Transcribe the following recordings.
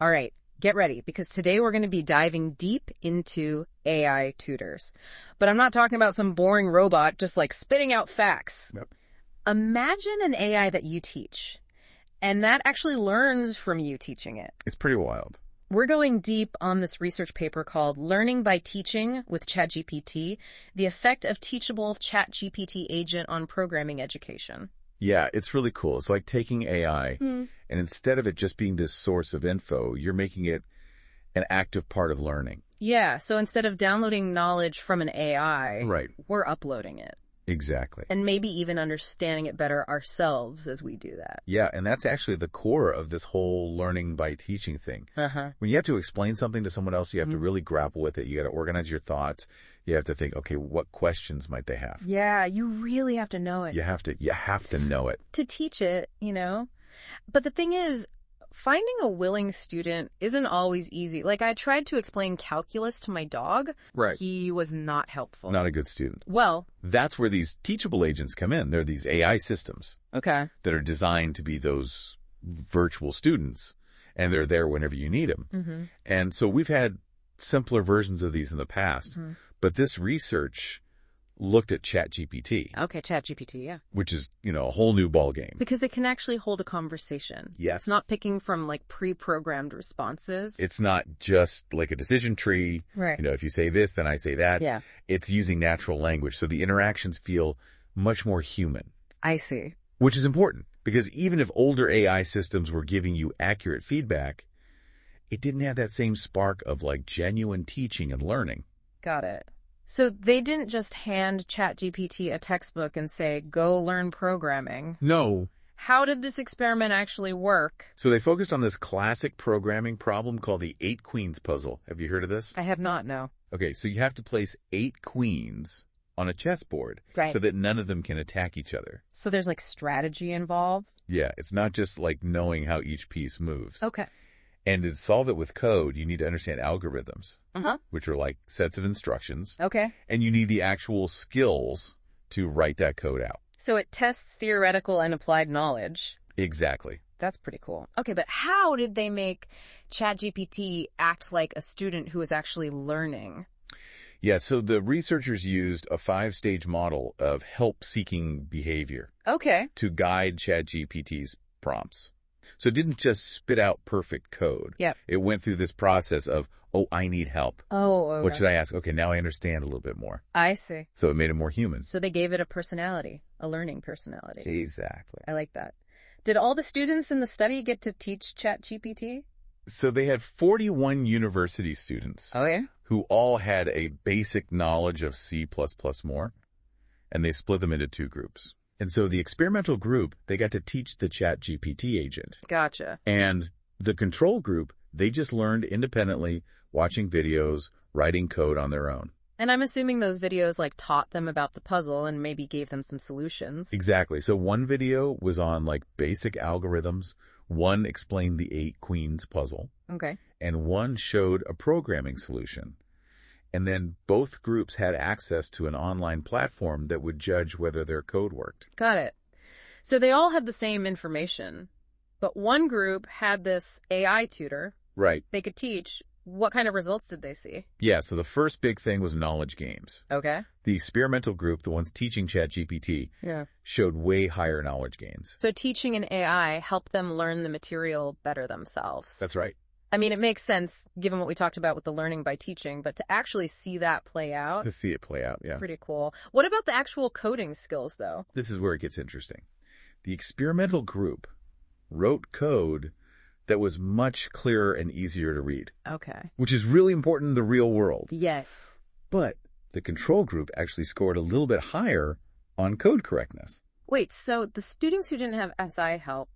All right, get ready, because today we're going to be diving deep into AI tutors. But I'm not talking about some boring robot just like spitting out facts. Yep. Imagine an AI that you teach, and that actually learns from you teaching it. It's pretty wild. We're going deep on this research paper called Learning by Teaching with ChatGPT, the effect of teachable ChatGPT agent on programming education. Yeah, it's really cool. It's like taking AI, and instead of it just being this source of info, you're making it an active part of learning. Yeah, so instead of downloading knowledge from an AI, Right. we're uploading it. Exactly. And maybe even understanding it better ourselves as we do that. Yeah, and that's actually the core of this whole learning by teaching thing. Uh-huh. When you have to explain something to someone else, you have to really grapple with it. You got to organize your thoughts. You have to think, okay, what questions might they have? Yeah, you really have to know it. You have to know it. To teach it, you know? But the thing is, finding a willing student isn't always easy. Like, I tried to explain calculus to my dog. Right. He was not helpful. Not a good student. Well, That's where these teachable agents come in. They're these AI systems okay. that are designed to be those virtual students, and they're there whenever you need them. Mm-hmm. And so we've had simpler versions of these in the past, but this research looked at ChatGPT, Okay, ChatGPT, yeah. which is, a whole new ballgame. Because it can actually hold a conversation. Yes. It's not picking from, like, pre-programmed responses. It's not just like a decision tree. Right. If you say this, then I say that. Yeah. It's using natural language. So the interactions feel much more human, I see. which is important because even if older AI systems were giving you accurate feedback, it didn't have that same spark of like genuine teaching and learning. Got it. So they didn't just hand ChatGPT a textbook and say, go learn programming. No. How did this experiment actually work? So they focused on this classic programming problem called the 8 queens puzzle. Have you heard of this? I have not, no. Okay, so you have to place 8 queens on a chessboard Right. so that none of them can attack each other. So there's, like, strategy involved? Yeah, it's not just like knowing how each piece moves. Okay. And to solve it with code, you need to understand algorithms, Uh-huh. which are like sets of instructions. Okay. And you need the actual skills to write that code out. So it tests theoretical and applied knowledge. Exactly. That's pretty cool. Okay, but how did they make ChatGPT act like a student who is actually learning? Yeah, so the researchers used a 5-stage model of help-seeking behavior Okay. to guide ChatGPT's prompts. So it didn't just spit out perfect code. Yep. It went through this process of, I need help. Oh, okay. What should I ask? Okay, now I understand a little bit more. I see. So it made it more human. So they gave it a personality, a learning personality. Exactly. I like that. Did all the students in the study get to teach ChatGPT? So they had 41 university students Oh, yeah? who all had a basic knowledge of C++ more, and they split them into 2 groups. And so the experimental group, they got to teach the ChatGPT agent. Gotcha. And the control group, they just learned independently, watching videos, writing code on their own. And I'm assuming those videos, like, taught them about the puzzle and maybe gave them some solutions. Exactly. So one video was on like basic algorithms, one explained the 8 queens puzzle, Okay. and one showed a programming solution. And then both groups had access to an online platform that would judge whether their code worked. Got it. So they all had the same information, but one group had this AI tutor Right. they could teach. What kind of results did they see? Yeah, so the first big thing was knowledge games. Okay. The experimental group, the ones teaching ChatGPT, Yeah. showed way higher knowledge gains. So teaching an AI helped them learn the material better themselves. That's right. I mean, it makes sense given what we talked about with the learning by teaching, but to actually see that play out, To see it play out, yeah. pretty cool. What about the actual coding skills, though? This is where it gets interesting. The experimental group wrote code that was much clearer and easier to read, Okay. which is really important in the real world. Yes. But the control group actually scored a little bit higher on code correctness. Wait, so the students who didn't have SI help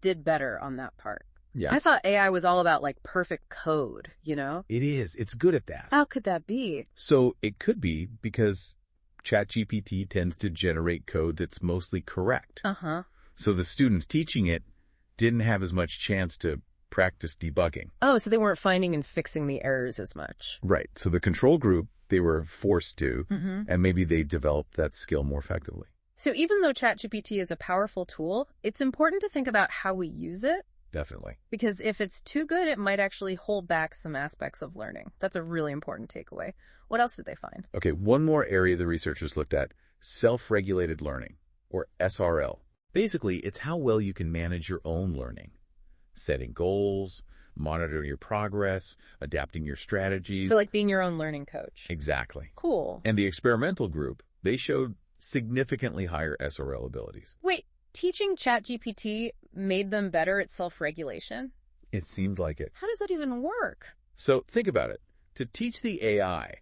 did better on that part. Yeah. I thought AI was all about, like, perfect code, you know? It is. It's good at that. How could that be? So it could be because ChatGPT tends to generate code that's mostly correct. Uh-huh. So the students teaching it didn't have as much chance to practice debugging. Oh, so they weren't finding and fixing the errors as much. Right. So the control group, they were forced to, Mm-hmm. and maybe they developed that skill more effectively. So even though ChatGPT is a powerful tool, it's important to think about how we use it. Definitely. Because if it's too good, it might actually hold back some aspects of learning. That's a really important takeaway. What else did they find? Okay, one more area the researchers looked at, self-regulated learning, or SRL. Basically, it's how well you can manage your own learning. Setting goals, monitoring your progress, adapting your strategies. So like being your own learning coach. Exactly. Cool. And the experimental group, they showed significantly higher SRL abilities. Wait, teaching ChatGPT made them better at self-regulation? It seems like it. How does that even work? So think about it. To teach the AI,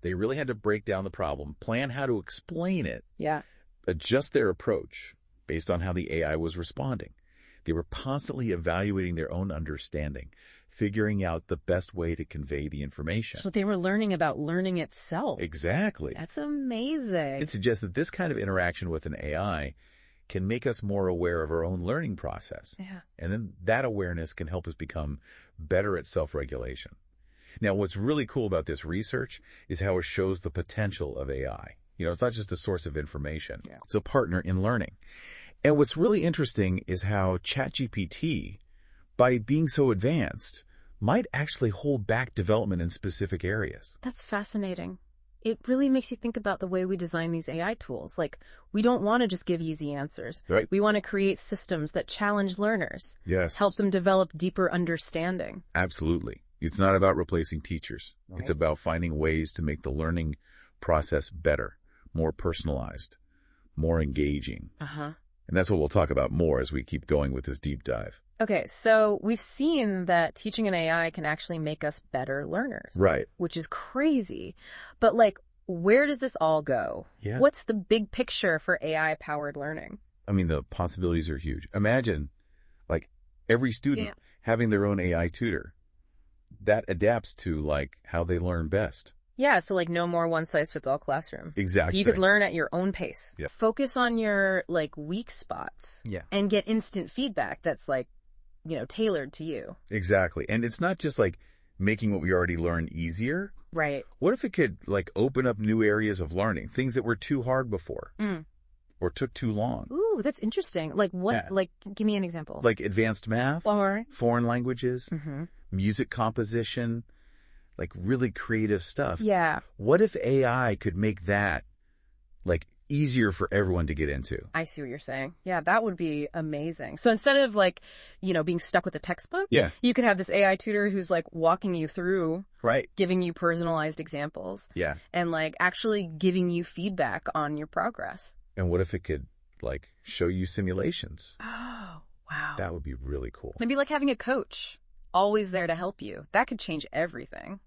they really had to break down the problem, plan how to explain it, Yeah. adjust their approach based on how the AI was responding. They were constantly evaluating their own understanding, figuring out the best way to convey the information. So they were learning about learning itself. Exactly. That's amazing. It suggests that this kind of interaction with an AI can make us more aware of our own learning process. Yeah. And then that awareness can help us become better at self-regulation. Now, what's really cool about this research is how it shows the potential of AI. It's not just a source of information. Yeah. It's a partner in learning. And what's really interesting is how ChatGPT, by being so advanced, might actually hold back development in specific areas. That's fascinating. It really makes you think about the way we design these AI tools. Like, we don't want to just give easy answers. Right. We want to create systems that challenge learners. Yes. Help them develop deeper understanding. Absolutely. It's not about replacing teachers. Right. It's about finding ways to make the learning process better, more personalized, more engaging. Uh-huh. And that's what we'll talk about more as we keep going with this deep dive. Okay, so we've seen that teaching an AI can actually make us better learners. Right. Which is crazy. But like, where does this all go? Yeah. What's the big picture for AI-powered learning? I mean, the possibilities are huge. Imagine, like, every student having their own AI tutor. That adapts to, like, how they learn best. Yeah, so like no more one-size-fits-all classroom. Exactly. You could learn at your own pace. Yeah. Focus on your, like, weak spots. Yeah. And get instant feedback that's, like, tailored to you. Exactly. And it's not just, like, making what we already learned easier. Right. What if it could, like, open up new areas of learning, things that were too hard before or took too long? Ooh, that's interesting. Like what? Yeah. Like, give me an example. Like advanced math, Or foreign languages, Mm-hmm. music composition, like really creative stuff. Yeah. What if AI could make that, like, easier for everyone to get into? I see what you're saying. Yeah, that would be amazing. So instead of like, being stuck with a textbook, Yeah. you could have this AI tutor who's like walking you through, Right. giving you personalized examples, Yeah. and like actually giving you feedback on your progress. And what if it could, like, show you simulations? Oh, wow. That would be really cool. Maybe like having a coach always there to help you. That could change everything.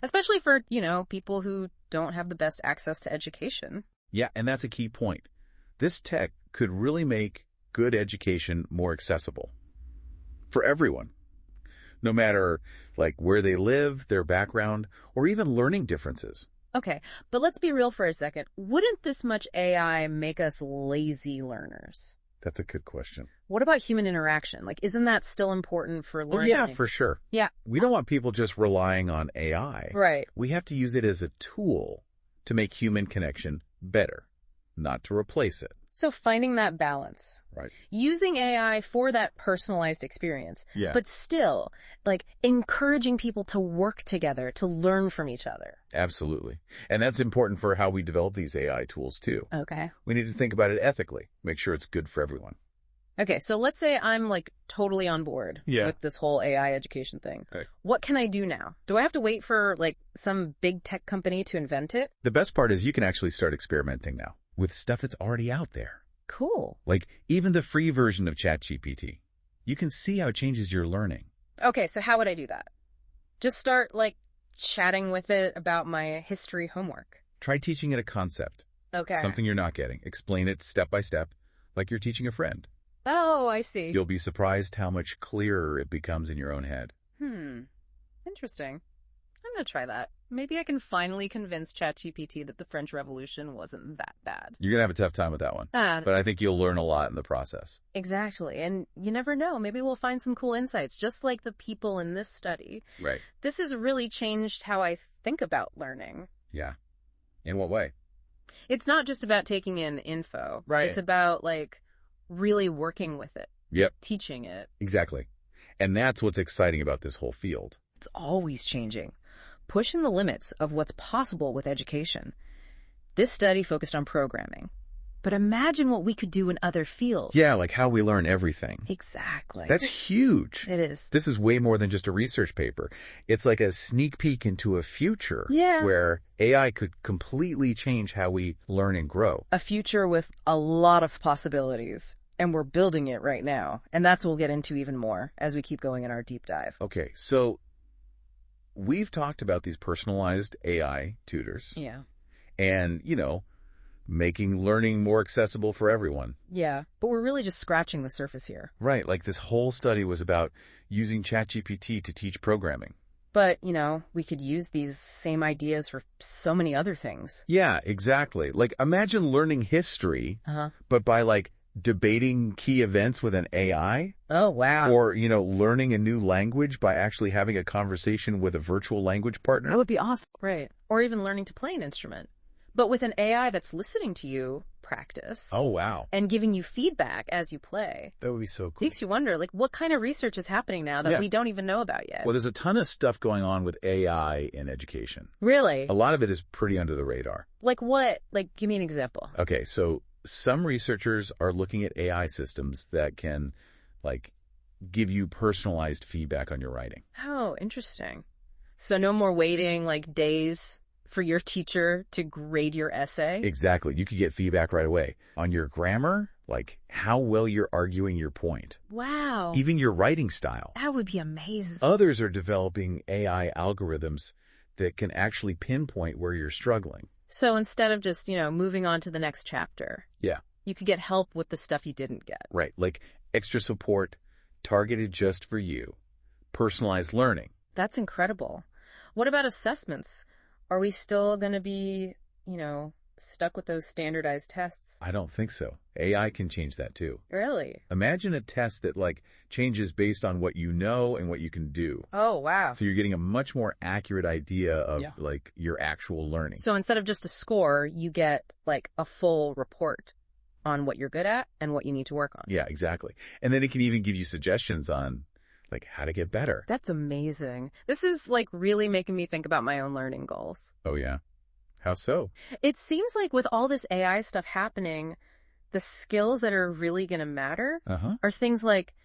Especially for, people who don't have the best access to education. Yeah, and that's a key point. This tech could really make good education more accessible for everyone, no matter, like, where they live, their background, or even learning differences. Okay, but let's be real for a second. Wouldn't this much AI make us lazy learners? That's a good question. What about human interaction? Like, isn't that still important for learning? Well, yeah, for sure. Yeah. We don't want people just relying on AI. Right. We have to use it as a tool to make human connection better, not to replace it. So finding that balance. Right. Using AI for that personalized experience. Yeah. But still, like, encouraging people to work together, to learn from each other. Absolutely. And that's important for how we develop these AI tools, too. Okay. We need to think about it ethically, make sure it's good for everyone. Okay, so let's say I'm, like, totally on board with this whole AI education thing. Okay. What can I do now? Do I have to wait for, like, some big tech company to invent it? The best part is you can actually start experimenting now with stuff that's already out there. Cool. Like even the free version of ChatGPT. You can see how it changes your learning. Okay, so how would I do that? Just start, like, chatting with it about my history homework. Try teaching it a concept. Okay. Something you're not getting. Explain it step by step, like you're teaching a friend. Oh, I see. You'll be surprised how much clearer it becomes in your own head. Interesting. I'm going to try that. Maybe I can finally convince ChatGPT that the French Revolution wasn't that bad. You're going to have a tough time with that one. But I think you'll learn a lot in the process. Exactly. And you never know. Maybe we'll find some cool insights, just like the people in this study. Right. This has really changed how I think about learning. Yeah. In what way? It's not just about taking in info. Right. It's about, like, really working with it. Yep, teaching it. exactly. And that's what's exciting about this whole field. It's always changing, pushing the limits of what's possible with education. This study focused on programming. But imagine what we could do in other fields. Yeah, like how we learn everything. Exactly. That's huge. It is. This is way more than just a research paper. It's like a sneak peek into a future where AI could completely change how we learn and grow. A future with a lot of possibilities. And we're building it right now. And that's what we'll get into even more as we keep going in our deep dive. Okay, so we've talked about these personalized AI tutors. Yeah. And, making learning more accessible for everyone. Yeah, but we're really just scratching the surface here. Right, like this whole study was about using ChatGPT to teach programming. But, we could use these same ideas for so many other things. Yeah, exactly. Like imagine learning history, but by debating key events with an AI. Oh, wow. Or, learning a new language by actually having a conversation with a virtual language partner. That would be awesome. Right. Or even learning to play an instrument. But with an AI that's listening to you practice. Oh, wow. And giving you feedback as you play. That would be so cool. Makes you wonder, what kind of research is happening now that we don't even know about yet? Well, there's a ton of stuff going on with AI in education. Really? A lot of it is pretty under the radar. Like what? Give me an example. Okay, so some researchers are looking at AI systems that can, give you personalized feedback on your writing. Oh, interesting. So no more waiting, days for your teacher to grade your essay? Exactly. You could get feedback right away. On your grammar, how well you're arguing your point. Wow. Even your writing style. That would be amazing. Others are developing AI algorithms that can actually pinpoint where you're struggling. So instead of just, moving on to the next chapter. Yeah. You could get help with the stuff you didn't get. Right. Like extra support, targeted just for you. Personalized learning. That's incredible. What about assessments? Are we still going to be, stuck with those standardized tests? I don't think so. AI can change that too. Really? Imagine a test that changes based on what you know and what you can do. Oh, wow. So you're getting a much more accurate idea of your actual learning. So instead of just a score, you get a full report on what you're good at and what you need to work on. Yeah, exactly. And then it can even give you suggestions on how to get better. That's amazing. This is really making me think about my own learning goals. Oh, yeah. How so? It seems like with all this AI stuff happening, the skills that are really going to matter are things like,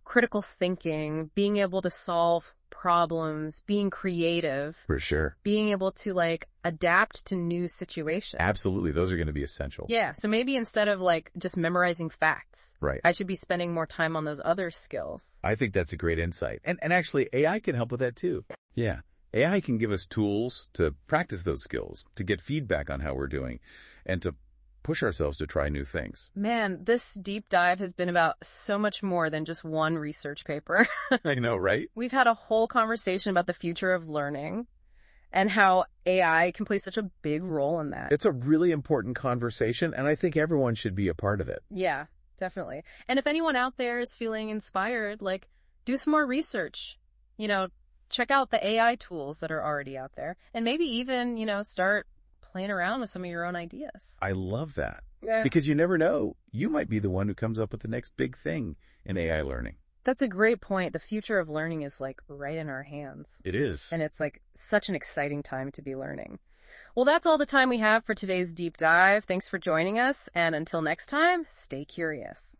critical thinking, being able to solve problems, being creative. For sure. Being able to adapt to new situations. Absolutely. Those are going to be essential. Yeah. So maybe instead of just memorizing facts, right, I should be spending more time on those other skills. I think that's a great insight. And actually AI can help with that too. Yeah. AI can give us tools to practice those skills, to get feedback on how we're doing, and to push ourselves to try new things. Man, this deep dive has been about so much more than just one research paper. I know, right? We've had a whole conversation about the future of learning and how AI can play such a big role in that. It's a really important conversation, and I think everyone should be a part of it. Yeah, definitely. And if anyone out there is feeling inspired, do some more research. Check out the AI tools that are already out there, and maybe even, start playing around with some of your own ideas. I love that. Yeah. Because you never know. You might be the one who comes up with the next big thing in AI learning. That's a great point. The future of learning is right in our hands. It is. And it's such an exciting time to be learning. Well, that's all the time we have for today's deep dive. Thanks for joining us. And until next time, stay curious.